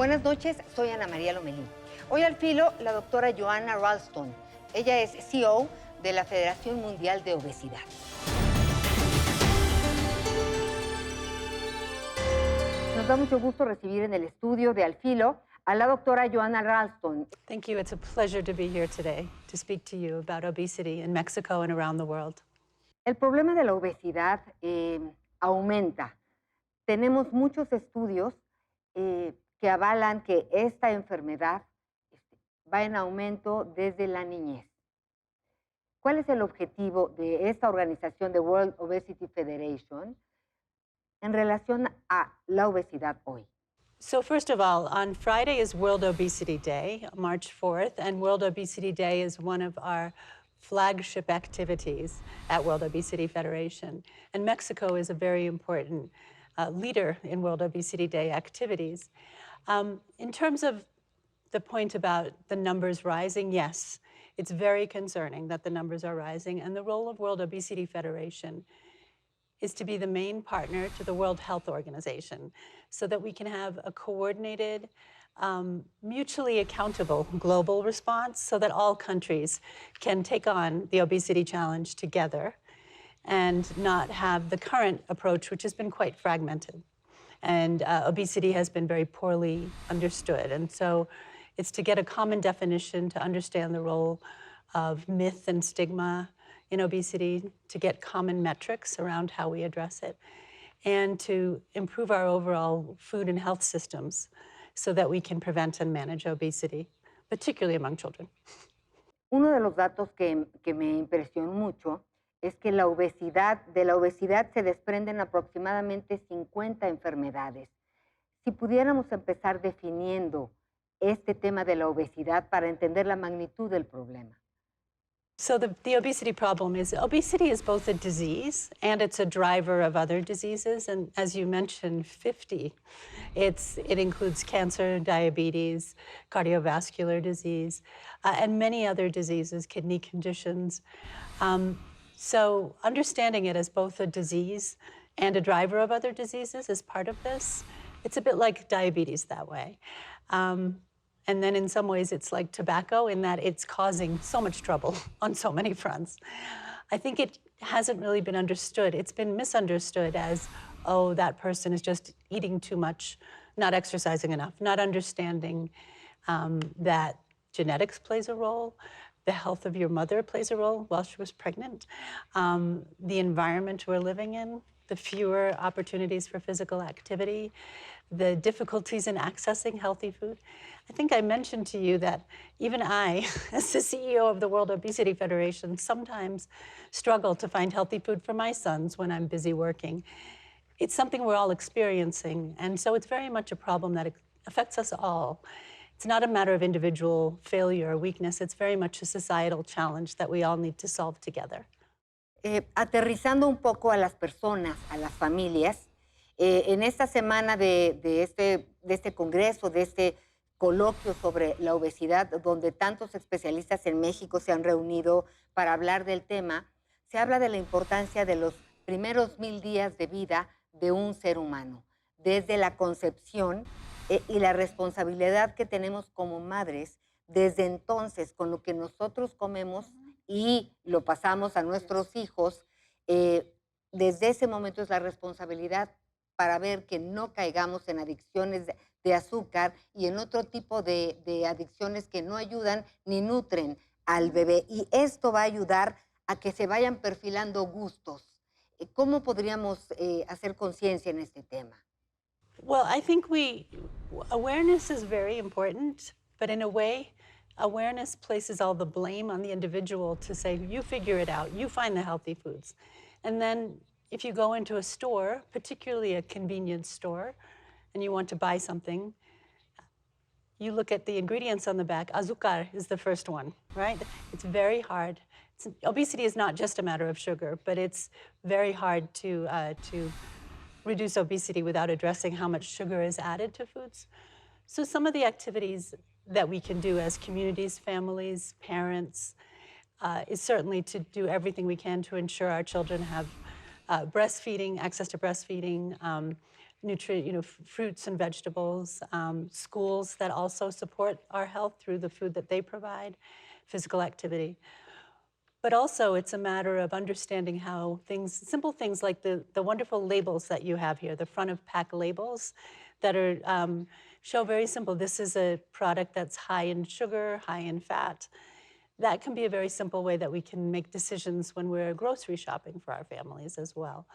Buenas noches, soy Ana María Lomelí. Hoy al filo, la doctora Johanna Ralston. Ella es CEO de la Federación Mundial de Obesidad. Nos da mucho gusto recibir en el estudio de Al Filo a la doctora Johanna Ralston. Thank you. It's a pleasure to be here today to speak to you about obesity in Mexico and around the world. El problema de la obesidad aumenta. Tenemos muchos estudios que avalan que esta enfermedad va en aumento desde la niñez. ¿Cuál es el objetivo de esta organización de World Obesity Federation en relación a la obesidad hoy? So first of all, on Friday is World Obesity Day, March 4th, and World Obesity Day is one of our flagship activities at World Obesity Federation. And Mexico is a very important leader in World Obesity Day activities. In terms of the point about the numbers rising, yes, it's very concerning that the numbers are rising, and the role of World Obesity Federation is to be the main partner to the World Health Organization so that we can have a coordinated, mutually accountable global response so that all countries can take on the obesity challenge together and not have the current approach, which has been quite fragmented. And obesity has been very poorly understood. And so it's to get a common definition, to understand the role of myth and stigma in obesity, to get common metrics around how we address it, and to improve our overall food and health systems so that we can prevent and manage obesity, particularly among children. Uno de los datos que me impresionó mucho es que de la obesidad se desprenden aproximadamente 50 enfermedades. Si pudiéramos empezar definiendo este tema de la obesidad para entender la magnitud del problema. So the obesity problem is, obesity is both a disease and it's a driver of other diseases. And as you mentioned, 50. It includes cancer, diabetes, cardiovascular disease, and many other diseases, kidney conditions. So understanding it as both a disease and a driver of other diseases is part of this. It's a bit like diabetes that way. And then in some ways it's like tobacco in that it's causing so much trouble on so many fronts. I think it hasn't really been understood. It's been misunderstood as, oh, that person is just eating too much, not exercising enough, not understanding that genetics plays a role, the health of your mother plays a role while she was pregnant, the environment we're living in, the fewer opportunities for physical activity, the difficulties in accessing healthy food. I think I mentioned to you that even I, as the CEO of the World Obesity Federation, sometimes struggle to find healthy food for my sons when I'm busy working. It's something we're all experiencing, and so it's very much a problem that affects us all. It's not a matter of individual failure or weakness, it's very much a societal challenge that we all need to solve together. Aterrizando un poco a las personas, a las familias, en esta semana de este congreso, de este coloquio sobre la obesidad, donde tantos especialistas en México se han reunido para hablar del tema, se habla de la importancia de los primeros 1000 días de vida de un ser humano, desde la concepción y la responsabilidad que tenemos como madres desde entonces con lo que nosotros comemos y lo pasamos a nuestros hijos. Desde ese momento es la responsabilidad para ver que no caigamos en adicciones de azúcar y en otro tipo de adicciones que no ayudan ni nutren al bebé. Y esto va a ayudar a que se vayan perfilando gustos. ¿Cómo podríamos hacer conciencia en este tema? Well, I think awareness is very important, but in a way, awareness places all the blame on the individual to say, you figure it out, you find the healthy foods. And then if you go into a store, particularly a convenience store, and you want to buy something, you look at the ingredients on the back. Azúcar is the first one, right? It's very hard. Obesity is not just a matter of sugar, but it's very hard to reduce obesity without addressing how much sugar is added to foods. So some of the activities that we can do as communities, families, parents, is certainly to do everything we can to ensure our children have breastfeeding, access to breastfeeding, fruits and vegetables, schools that also support our health through the food that they provide, physical activity. But also it's a matter of understanding how simple things like the wonderful labels that you have here, the front of pack labels that are, show very simple, this is a product that's high in sugar, high in fat. That can be a very simple way that we can make decisions when we're grocery shopping for our families as well.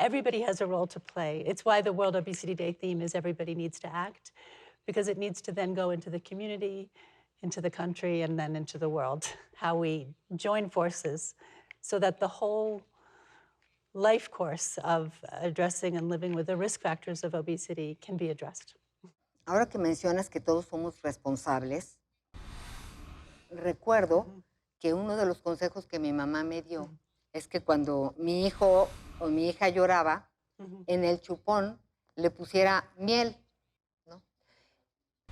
Everybody has a role to play. It's why the World Obesity Day theme is everybody needs to act, because it needs to then go into the community, into the country, and then into the world, how we join forces so that the whole life course of addressing and living with the risk factors of obesity can be addressed. Ahora que mencionas que todos somos responsables, recuerdo que uno de los consejos que mi mamá me dio es que cuando mi hijo o mi hija lloraba, en el chupón le pusiera miel, ¿no?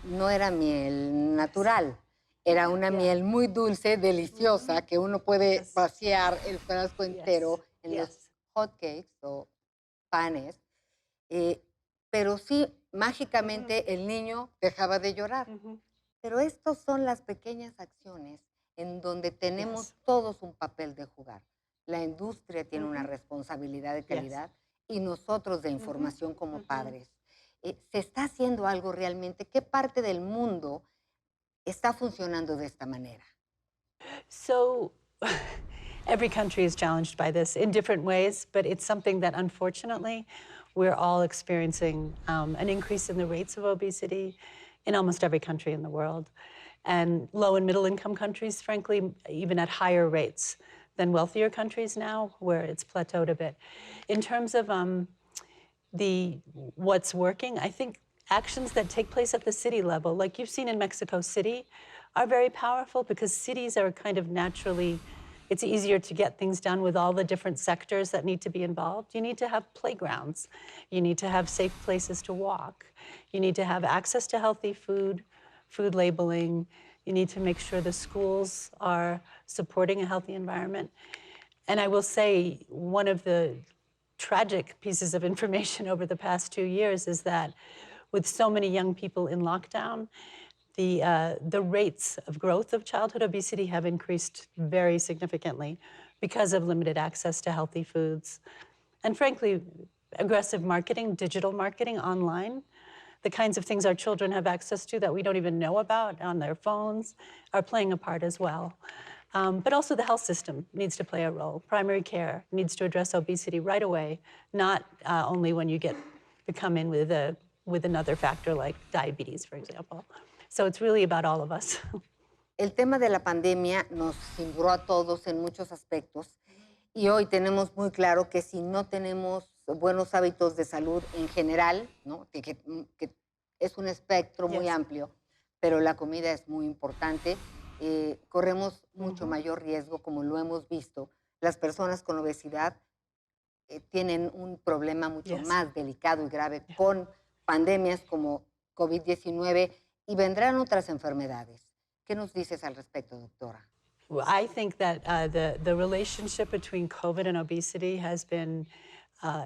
No era miel natural, era una miel muy dulce, deliciosa, que uno puede vaciar el frasco entero en los hot cakes o panes, pero sí, mágicamente el niño dejaba de llorar. Pero estas son las pequeñas acciones en donde tenemos todos un papel de jugar. La industria tiene una responsabilidad de calidad y nosotros de información como padres. ¿Se está haciendo algo realmente? ¿Qué parte del mundo está funcionando de esta manera? So every country is challenged by this in different ways, but it's something that unfortunately we're all experiencing an increase in the rates of obesity in almost every country in the world. And low and middle income countries, frankly, even at higher rates than wealthier countries now, where it's plateaued a bit. In terms of what's working, I think actions that take place at the city level, like you've seen in Mexico City, are very powerful because cities are kind of naturally, it's easier to get things done with all the different sectors that need to be involved. You need to have playgrounds. You need to have safe places to walk. You need to have access to healthy food, food labeling. You need to make sure the schools are supporting a healthy environment. And I will say one of the tragic pieces of information over the past 2 years is that with so many young people in lockdown, the rates of growth of childhood obesity have increased very significantly because of limited access to healthy foods. And frankly, aggressive marketing, digital marketing online, the kinds of things our children have access to that we don't even know about on their phones are playing a part as well. But also the health system needs to play a role. Primary care needs to address obesity right away, not only when you come in with another factor like diabetes, for example. So it's really about all of us. El tema de la pandemia nos cinturó a todos en muchos aspectos y hoy tenemos muy claro que si no tenemos buenos hábitos de salud en general, ¿no? que es un espectro muy amplio, pero la comida es muy importante, corremos mucho mayor riesgo, como lo hemos visto. Las personas con obesidad tienen un problema mucho más delicado y grave con pandemias como COVID-19 y vendrán otras enfermedades. ¿Qué nos dices al respecto, doctora? Well, I think that the relationship between COVID and obesity has been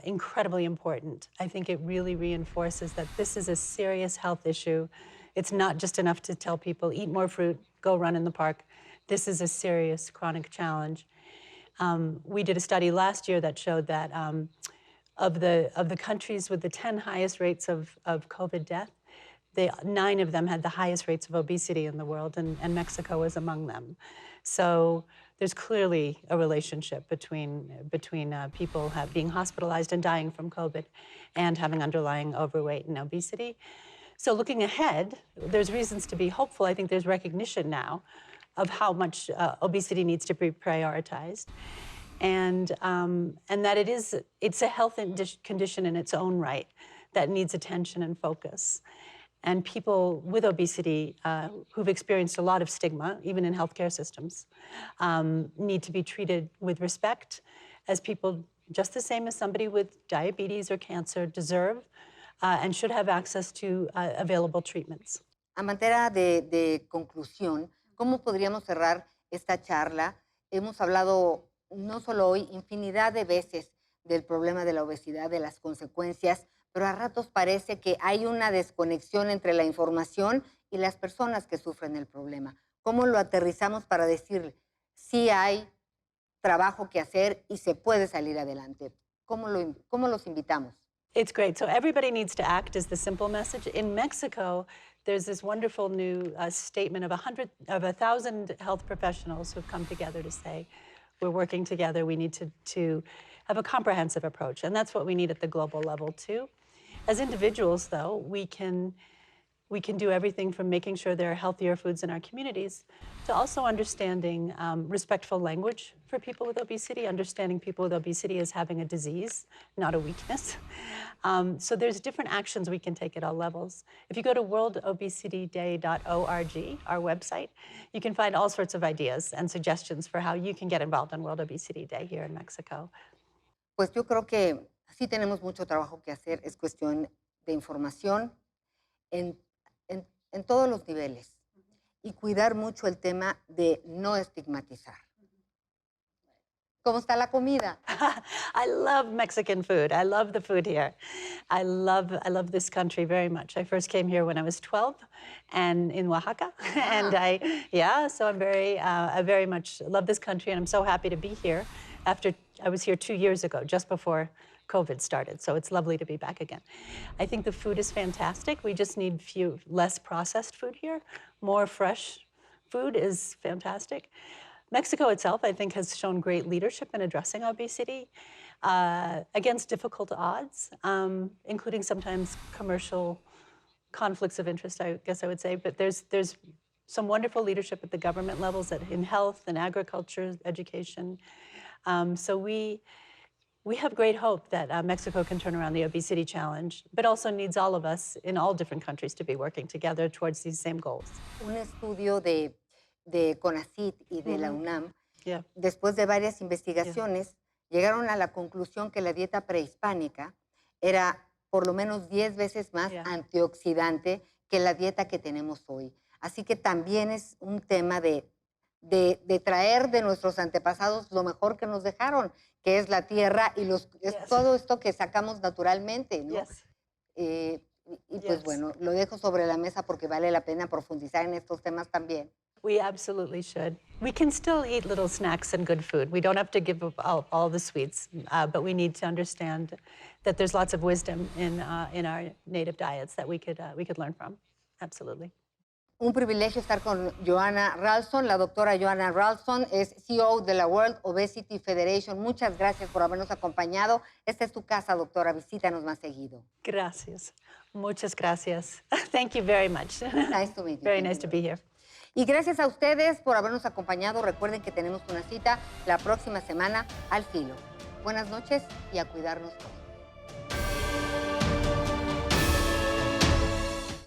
incredibly important. I think it really reinforces that this is a serious health issue. It's not just enough to tell people, eat more fruit, go run in the park. This is a serious chronic challenge. We did a study last year that showed that of the countries with the 10 highest rates of COVID death, 9 of them had the highest rates of obesity in the world, and Mexico was among them. So there's clearly a relationship between people being hospitalized and dying from COVID and having underlying overweight and obesity. So looking ahead, there's reasons to be hopeful. I think there's recognition now of how much obesity needs to be prioritized, and that it's a health condition in its own right that needs attention and focus. And people with obesity who've experienced a lot of stigma, even in healthcare systems, need to be treated with respect as people just the same as somebody with diabetes or cancer deserve and should have access to available treatments. A manera de conclusión, ¿cómo podríamos cerrar esta charla? Hemos hablado no solo hoy, infinidad de veces del problema de la obesidad, de las consecuencias, pero a ratos parece que hay una desconexión entre la información y las personas que sufren el problema. ¿Cómo lo aterrizamos para decir, sí hay trabajo que hacer y se puede salir adelante? ¿Cómo los invitamos? It's great. So everybody needs to act is the simple message. In Mexico, there's this wonderful new statement of 1,000 health professionals who've come together to say, we're working together. We need to have a comprehensive approach. And that's what we need at the global level too. As individuals, though, we can do everything from making sure there are healthier foods in our communities to also understanding respectful language for people with obesity, understanding people with obesity as having a disease, not a weakness. So there's different actions we can take at all levels. If you go to worldobesityday.org, our website, you can find all sorts of ideas and suggestions for how you can get involved on World Obesity Day here in Mexico. Pues yo creo que sí tenemos mucho trabajo que hacer. Es cuestión de información en todos los niveles y cuidar mucho el tema de no estigmatizar. ¿Cómo está la comida? I love Mexican food. I love the food here. I love this country very much. I first came here when I was 12 and in Oaxaca. And I very much love this country, and I'm so happy to be here after I was here 2 years ago, just before COVID started. So it's lovely to be back again. I think the food is fantastic. We just need less processed food here. More fresh food is fantastic. Mexico itself, I think, has shown great leadership in addressing obesity against difficult odds, including sometimes commercial conflicts of interest, I guess I would say. But there's some wonderful leadership at the government levels in health and agriculture, education. So we have great hope that Mexico can turn around the obesity challenge, but also needs all of us in all different countries to be working together towards these same goals. Un estudio de CONACYT y de la UNAM, Yeah. después de varias investigaciones, llegaron a la conclusión que la dieta prehispánica era por lo menos 10 veces más antioxidante que la dieta que tenemos hoy. Así que también es un tema de traer de nuestros antepasados lo mejor que nos dejaron, que es la tierra y todo esto que sacamos naturalmente, ¿no? Y pues bueno, lo dejo sobre la mesa porque vale la pena profundizar en estos temas también. We absolutely should. We can still eat little snacks and good food. We don't have to give up all the sweets, but we need to understand that there's lots of wisdom in our native diets that we could learn from. Absolutely. Un privilegio estar con Johanna Ralston. La doctora Johanna Ralston es CEO de la World Obesity Federation. Muchas gracias por habernos acompañado. Esta es tu casa, doctora. Visítanos más seguido. Gracias. Muchas gracias. Thank you very much. Nice to meet you. Very nice to be here. Y gracias a ustedes por habernos acompañado. Recuerden que tenemos una cita la próxima semana al filo. Buenas noches y a cuidarnos todos.